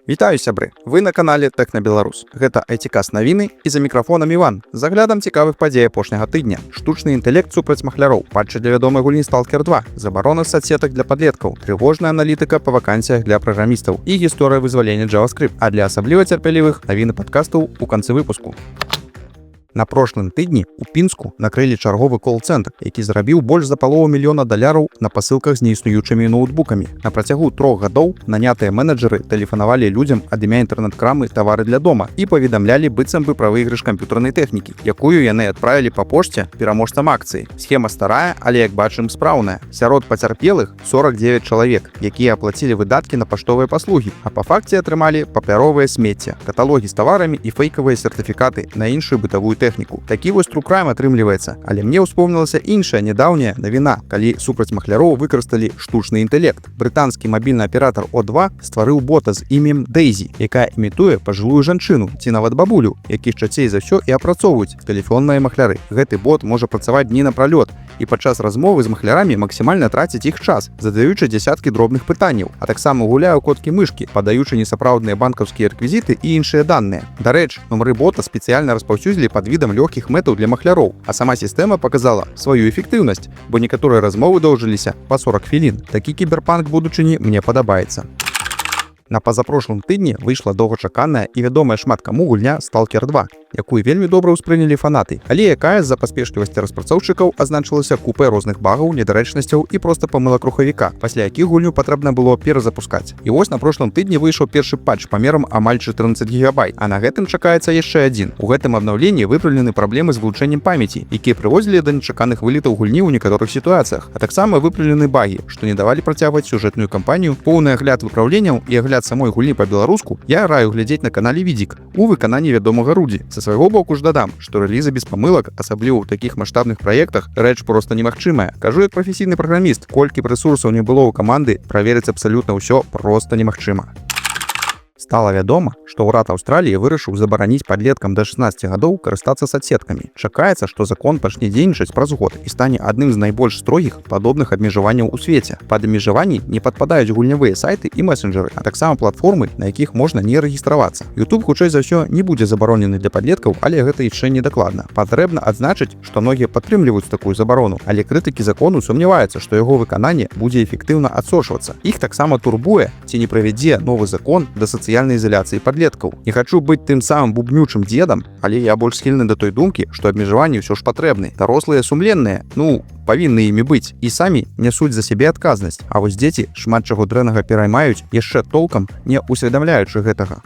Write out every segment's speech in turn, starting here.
Вітаю, сябры! Вы на канале Тэхнабеларус. Гэта IT-каст навіны і за мікрафонам Іван. З аглядам цікавых падзей апошняга тыдня. Штучны інтэлект супраць махляроў, патчы для вядомай гульні Stalker 2, забарона соцсетак для падлеткаў, трывожная аналітыка па вакансіях для праграмістаў і гісторыя вызвалення JavaScript. А для асабліва цярпялівых навіны падкастаў у канцы выпуску. На прошлым тыдні у Пінску накрылі чарговы кол-цэнтр, які зарабіў больш за $500 000 на пасылках з неіснуючымі ноутбукамі. На працягу 3 гадоў нанятыя менеджеры тэлефанавалі людзям ад імя інтэрнэт-крамы тавары для дома і паведамлялі быццам бы пра выйгрыш камп'ютарнай тэхнікі, якую яны адправілі па пошце пераможцам акцыі. Схема старая, але як бачым спраўная. Сярод пацярпелых 49 чалавек, якія аплацілі выдаткі на паштовыя паслугі, а па факце атрымалі папяровае смецце, каталогі з таварамі і фэйкавыя сертыфікаты на іншую бытавую тэхніку. Такі вось true crime атрымліваецца, але мне ўспомнілася іншая нядаўняя навіна, калі супраць махляроў выкарысталі штучны інтэлект. Брытанскі мабільны аператар O2 стварыў бота з імем Дейзі, якая імітуе пажылую жанчыну ці нават бабулю, якіх часцей за ўсё і апрацоўваюць тэлефонныя махляры. Гэты бот можа працаваць дні напралёт і падчас размовы з махлярамі максімальна траціць іх час, задаючы дзясяткі дробных пытанняў, а таксама гуляе ў коткі-мышкі, падаючы несапраўдныя банкаўскія рэквізіты і іншыя даныя. Дарэчы, нумары бота спецыяльна распаўсюдзілі пад відам лёгкіх мэтаў для махляроў, а сама сістэма паказала сваю эфектыўнасць, бо некаторыя размовы доўжыліся па 40 хвілін. Такі кіберпанк будучыні мне падабаецца. На пазапрошлым тыдні выйшла доўгачаканая і вядомая шмат каму гульня Stalker 2, якую вельмі добра ўспрынялі фанаты, але якая з-за паспешлівасці распрацоўшчыкаў азначылася купай розных багаў, недарэчнасцяў і проста памылак рухавіка, пасля якіх гульню патрэбна было перазапускаць. І вось на прошлым тыдні выйшаў першы патч памерам амаль 14 гігабайт, а на гэтым чакаецца яшчэ адзін. У гэтым абнаўленні выпраўлены праблемы з вылучэннем памяці, якія прыводзілі да нечаканых вылетаў гульні ў некаторых сітуацыях, а таксама выпраўлены багі, што не давалі працягваць сюжэтную кампанію. Поўны агляд выпраўленняў і агляд самой гульні па-беларуску я раю глядзець на канале Відзік у выкананні вядомага Рудзі. Са свайго боку ж дадам, што рэлізы без памылак, асабліва ў такіх маштабных праектах, рэч проста немагчымая. Кажу як прафесійны праграміст, колькі б рэсурсаў не было ў каманды, праверыць абсалютна ўсё проста немагчыма. Стала вядома, што ўрад Аўстраліі вырашыў забараніць падлеткам да 16 гадоў карыстацца соцсеткамі. Чакаецца, што закон пачне дзейнічаць праз год і стане адным з найбольш строгіх падобных абмежаванняў у свеце. Пад абмежаванні не падпадаюць гульнявыя сайты і месенджеры, а таксама платформы, на якіх можна не рэгістравацца. YouTube, хутчэй за ўсё, не будзе забаронены для падлеткаў, але гэта яшчэ не дакладна. Патрэбна адзначыць, што многія падтрымліваюць такую забарону, але крытыкі закону сумняваюцца, што яго выкананне будзе эфектыўна адсочвацца. Іх таксама турбуе, ці не правядзе новы закон да сацыяльнай ізаляцыі падлеткаў. Не хачу быць тым самым бубнючым дзедам, але я больш схільны да той думкі, што абмежаванні ўсё ж патрэбны. Дарослыя сумленныя, павінны імі быць і самі нясуць за сябе адказнасць. А вось дзеці шмат чаго дрэннага пераймаюць, яшчэ толкам не усведамляючы гэтага.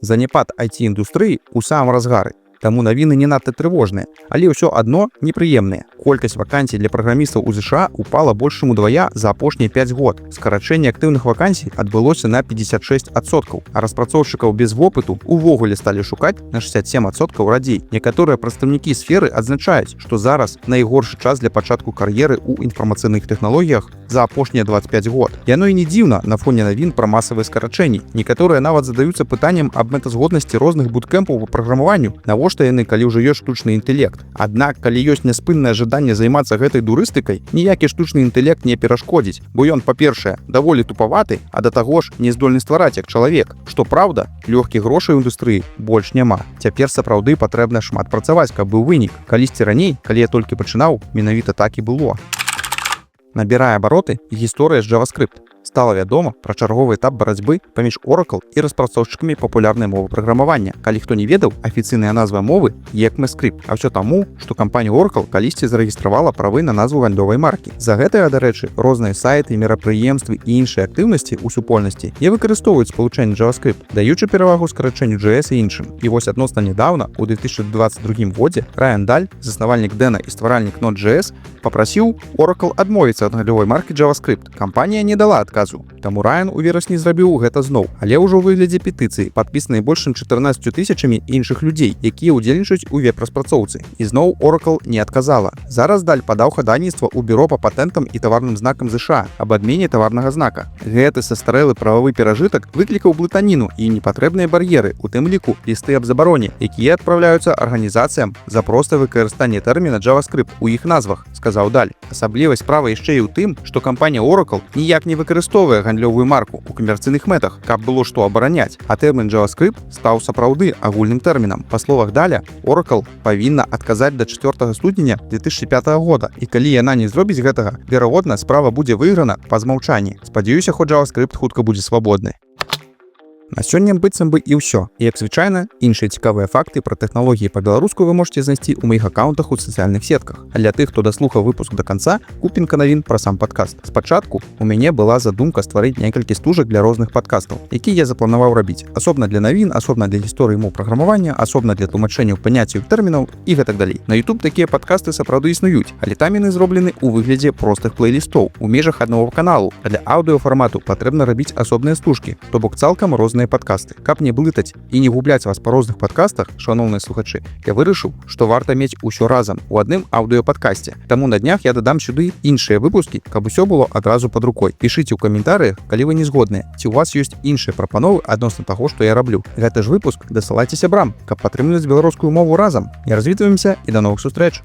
Заняпад IT-індустрыі ў самым разгары. Таму навіны не надта трывожныя, але ўсё адно непрыемныя. Колькасць вакансій для праграмістаў у ЗША упала больш чым удвая за апошнія 5 год. Скарачэнне актыўных вакансій адбылося на 56%, а распрацоўшчыкаў без вопыту увогуле сталі шукаць на 67% радзей. Некаторыя прадстаўнікі сферы адзначаюць, што зараз найгоршы час для пачатку кар'еры ў інфармацыйных тэхналогіях за апошнія 25 год. Яно і не дзіўна на фоне навін пра масавыя скарачэнні. Некаторыя нават задаюцца пытаннем аб мэтазгоднасці розных буткэмпаў па праграмаванню, навошта яны, калі ўжо ёсць штучны інтэлект. Аднак, калі ёсць няспыннае жаданне займацца гэтай дурыстыкай, ніякі штучны інтэлект не перашкодзіць, бо ён, па-першае, даволі тупаваты, а да таго ж не здольны ствараць як чалавек. Што праўда, лёгкіх грошай у індустрыі больш няма. Цяпер сапраўды патрэбна шмат працаваць, каб быў вынік. Калісьці раней, калі я толькі пачынаў, менавіта так і было. Набірае абароты гісторыя з JavaScript. Стала вядома пра чарговы этап барацьбы паміж Oracle і распрацоўшчыкамі папулярнай мовы праграмавання. Калі хто не ведаў, афіцыйная назва мовы ECMAScript, а ўсё таму, што кампанія Oracle калісьці зарэгістравала правы на назву гандлёвай маркі. За гэтага, дарэчы, розныя сайты, мерапрыемствы і іншыя актыўнасці ў супольнасці не выкарыстоўваюць спалучэнне JavaScript, даючы перавагу скарачэнню JS і іншым. І вось адносна нядаўна, у 2022 годзе, Райан Даль, заснавальнік Дэна і стваральнік Node.js, папрасіў Oracle адмовіцца ад гандлёвай маркі JavaScript. Кампанія не дала адказу. Таму Райан у верасні зрабіў гэта зноў, але ўжо ў выглядзе петыцыі, падпісанай больш чым 14 000 іншых людзей, якія ўдзельнічаюць у веб-распрацоўцы. І зноў Oracle не адказала. Зараз Даль падаў хадайніцтва ў бюро па патэнтам і таварным знакам ЗША аб адмене таварнага знака. Гэты састарэлы прававы перажытак выклікаў блытаніну і непатрэбныя бар'еры, у тым ліку лісты аб забароне, якія адпраўляюцца арганізацыям за простае выкарыстанне тэрміна JavaScript у іх назвах, сказаў Даль. Асаблівасць справы яшчэ і ў тым, што кампанія Oracle ніяк не выкарыстае выкарыстоўвае гандлёвую марку ў камерцыйных мэтах, каб было што абараняць, а тэрмін JavaScript стаў сапраўды агульным тэрмінам. Па словах Даля, Oracle павінна адказаць да 4 студзеня 2005 года, і калі яна не зробіць гэтага, верагодна, справа будзе выйграна па змаўчанні. Спадзяюся, хоць JavaScript хутка будзе свабодны. На сёння быццам бы і ўсё. Як звычайна, іншыя цікавыя факты пра тэхналогіі па-беларуску вы можете знайсці ў маіх аккаунтах у сацыяльных сетках. А для тых, хто даслухаў выпуск да канца, купінка навін пра сам падкаст. Спачатку у мяне была задумка стварыць некалькі стужак для розных падкастаў, які я запланаваў рабіць. Асобна для навін, асобна для гісторыі моў праграмавання, асобна для тлумачэнняў паняццяў тэрмінаў і гэтак далей. На YouTube такія падкасты сапраўды існуюць, але там яны зроблены ў выглядзе простых плейлістоў у межах аднаго каналу. А для аўдыёфармату патрэбна рабіць асобныя стужкі, то бок цалкам розныя падкасты. Каб не блытаць і не губляць вас па розных падкастах, шаноўныя слухачы, я вырашыў, што варта мець усё разам у адным аўдыёпадкасце. Таму на днях я дадам сюды іншыя выпускі, каб усё было адразу пад рукой. Пішыце ў каментарыях, калі вы не згодныя, ці ў вас ёсць іншыя прапановы адносна таго, што я раблю. Гэты ж выпуск дасылайце сябрам, каб падтрымліваць беларускую мову разам. Не развітваемся і да новых сустрэч!